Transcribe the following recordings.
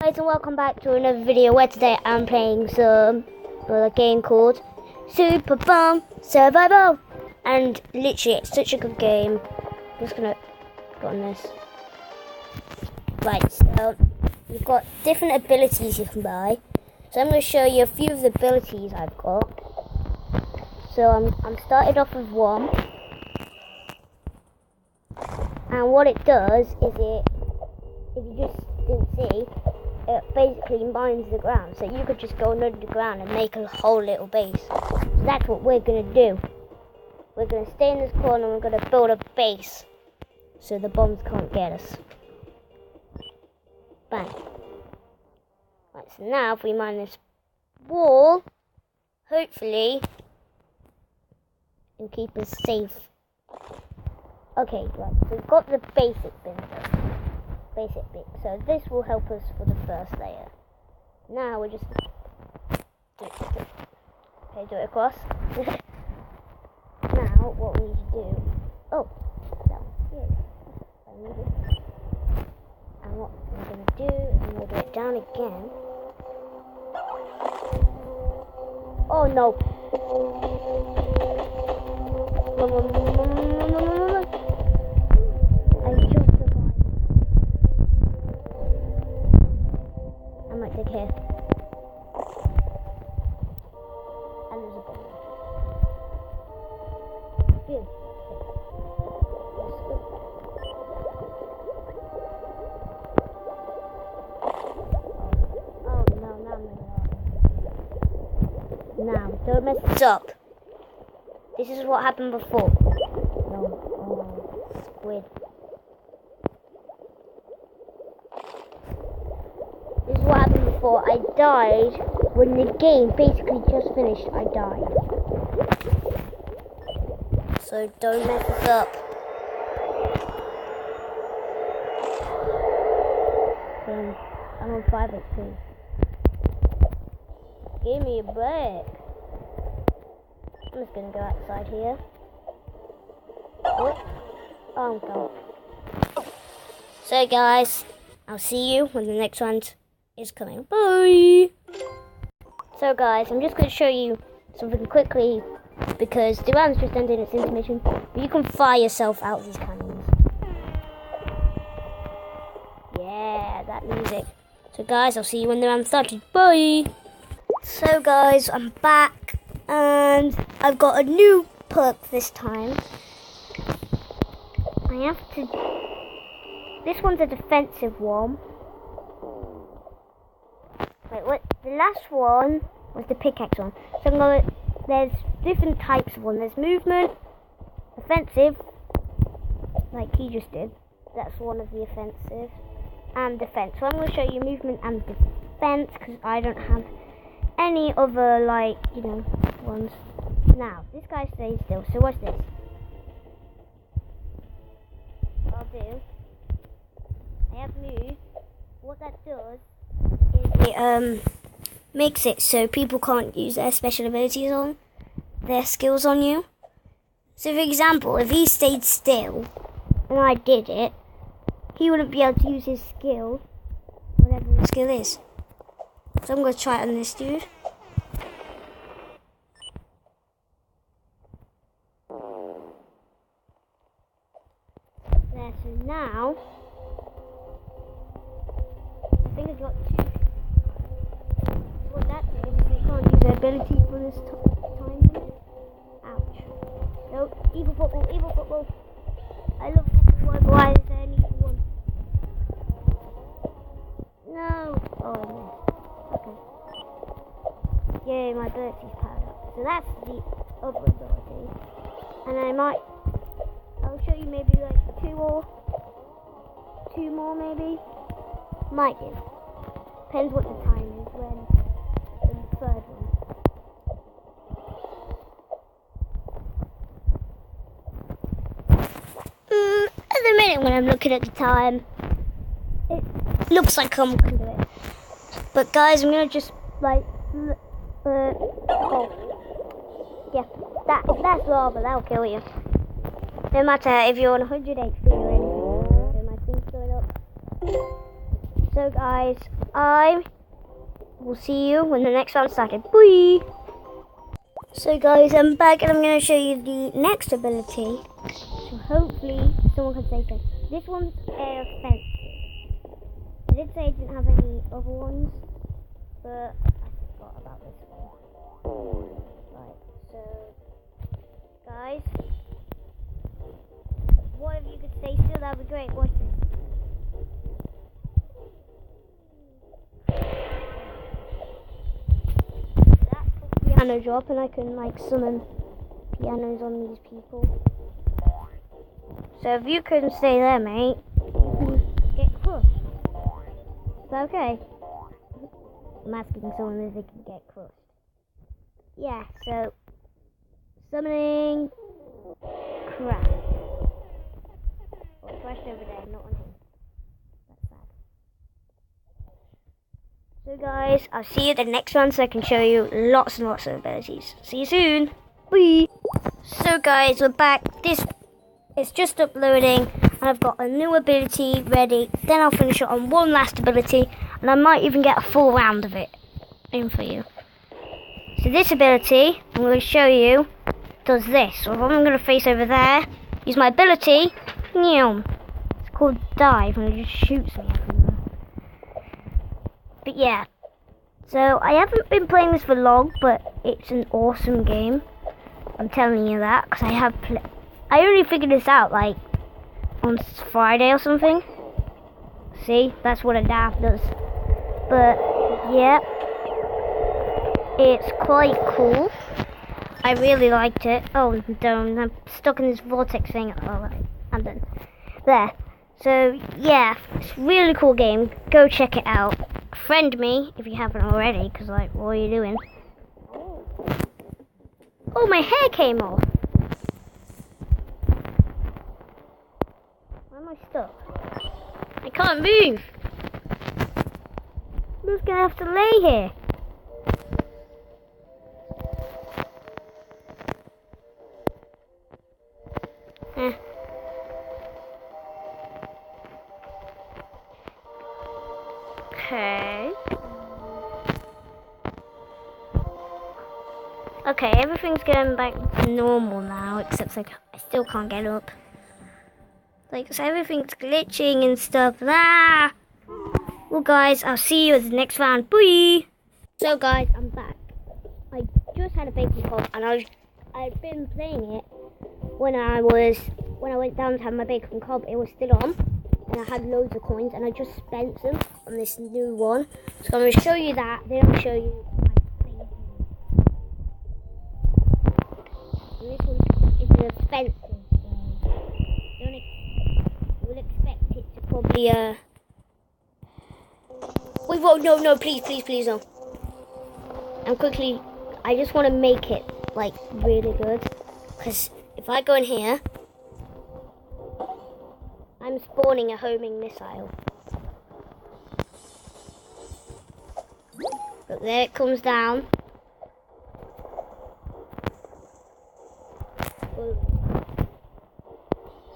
guys, and welcome back to another video where today I'm playing a game called Super Bomb Survival, and literally it's such a good game. I'm just gonna put on this. Right, so you've got different abilities you can buy. So I'm going to show you a few of the abilities I've got. So I'm started off with one, and what it does is if you just didn't see, it basically mines the ground. So you could just go under the ground and make a whole little base. So that's what we're going to do. We're going to stay in this corner and we're going to build a base so the bombs can't get us. Bang. Right, so now if we mine this wall, hopefully it'll keep us safe. Okay, right, so we've got the basic bit. So this will help us for the first layer. Now we're just do it across. Now what we need to do? Oh, down here. And what we're going to do is we'll do it down again. Oh no! I just survived. I might take care. And there's a bomb. Good. Now, don't mess this up. This is what happened before. No, oh, squid. This is what happened before. I died when the game basically just finished. I died. So don't mess this up. I'm on 5 HP. Give me a break. I'm just gonna go outside here. Oh, I'm gone. So guys, I'll see you when the next one is coming. Bye! So guys, I'm just gonna show you something quickly because the round's just ended its intermission. You can fire yourself out of these cannons. Yeah, that music. So guys, I'll see you when the round started. Bye! So guys, I'm back and I've got a new perk this time. This one's a defensive one. Wait, what? The last one was the pickaxe one. So there's different types of one. There's movement, offensive, like he just did. That's one of the offensive, and defense. So I'm going to show you movement and defense because I don't have any other, ones. Now, this guy stays still, so watch this. What I'll do, I have moved. What that does is it makes it so people can't use their special abilities on, their skills on you. So for example, if he stayed still, and I did it, he wouldn't be able to use his skill, whatever his skill is. So I'm going to try it on this dude. There, so now, I think I've got two. So what that means is they can't use their ability for this time. Ouch. No, evil football. I love football. Why is there an evil one? No. Oh, yeah. Okay. Yay, my ability's powered up. So that's the other ability. And I'll show you maybe like two more maybe. Might do. Depends what the time is when the third one. At the minute when I'm looking at the time, it looks like I'm gonna do it. But guys, I'm gonna just yeah, that's lava, that'll kill you. No matter if you're on 100 HP or anything, so my thing's going up. So guys, I will see you when the next round started. Bye! So guys, I'm back and I'm going to show you the next ability. So hopefully someone can say so. This one's air fence. I did say I didn't have any other ones, but I forgot about this one. Right, so guys, one of you could stay still, that would be great. Watch this. That's a piano drop, and I can like summon pianos on these people. So if you can stay there, mate, you can get crushed. Is that okay? I'm asking someone if they can get crushed. Yeah, so summoning crap. Oh, it crashed over there, not on him. That's sad. So guys, I'll see you at the next one so I can show you lots and lots of abilities. See you soon. Bye. So guys, we're back. This is just uploading and I've got a new ability ready. Then I'll finish it on one last ability and I might even get a full round of it in for you. So this ability, I'm going to show you, does this. So if I'm going to face over there, use my ability, it's called dive and it just shoots me everywhere. But yeah, so I haven't been playing this for long, but it's an awesome game. I'm telling you that, because I only figured this out like on Friday or something. See, that's what a dive does. But yeah, it's quite cool. I really liked it. Oh, I'm stuck in this vortex thing. Alright, I'm done. There. So yeah, it's a really cool game. Go check it out. Friend me if you haven't already, because like, what are you doing? Oh, my hair came off. Why am I stuck? I can't move. I'm just gonna have to lay here. Okay. Okay, everything's going back to normal now, except like I still can't get up. Like, so everything's glitching and stuff. Ah! Well, guys, I'll see you at the next round. Bye! So, guys, I'm back. I just had a bacon pop, and I've been playing it when I went down to have my bacon cob. It was still on, and I had loads of coins, and I just spent them on this new one. So I'm going to show you that. Then I'll show you my favorite. And this one is an expensive one. You will expect it to probably Wait, whoa, no, please, no. And quickly, I just want to make it like really good, because if I go in here, I'm spawning a homing missile. But there it comes down.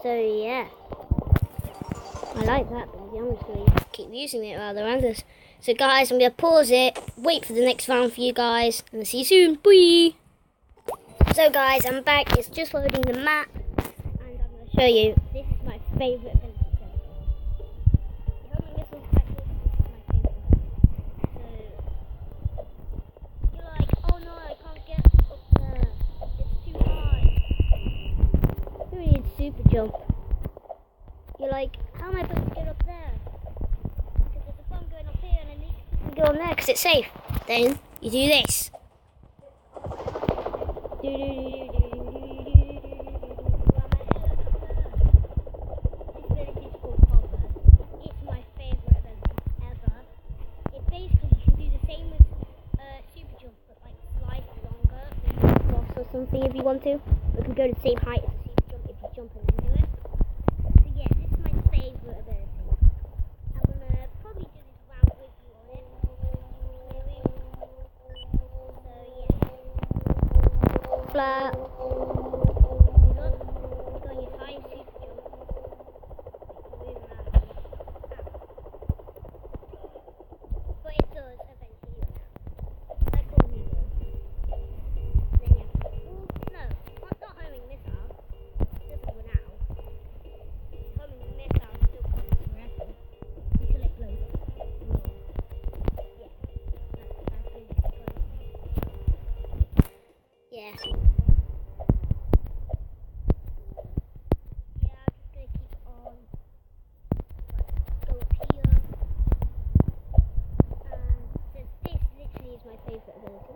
So yeah, I like that, but I'm just going to keep using it rather than others. So guys, I'm going to pause it, wait for the next round for you guys, and I'll see you soon. Bye! So guys, I'm back. It's just loading the map, and I'm going to show you. This is my favourite ability. The homing missile special is my favourite. So you're like, oh no, I can't get up there. It's too high. You need super jump. You're like, how am I supposed to get up there? Because there's a bomb going up here, and I need to go on there because it's safe. Then you do this. Something if you want to. We can go to the same height as the super jump if you jump and then do it. So yeah, this is my favourite ability. I'm gonna probably do this round with you on it. So yeah. Flat. Look, you got your high super jump. Move around. favourite ability.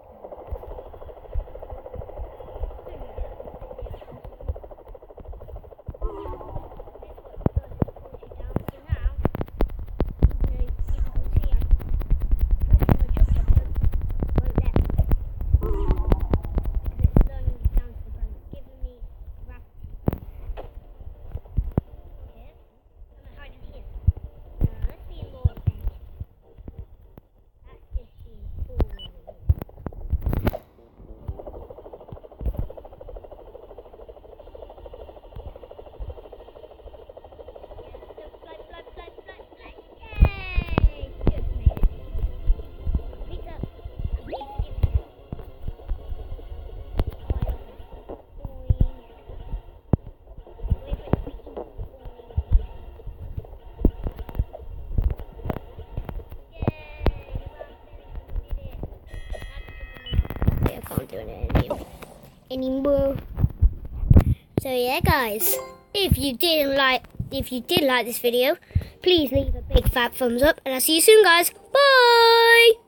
Doing it anymore. So yeah, guys, if you did like this video, please leave a big fat thumbs up, and I'll see you soon, guys. Bye.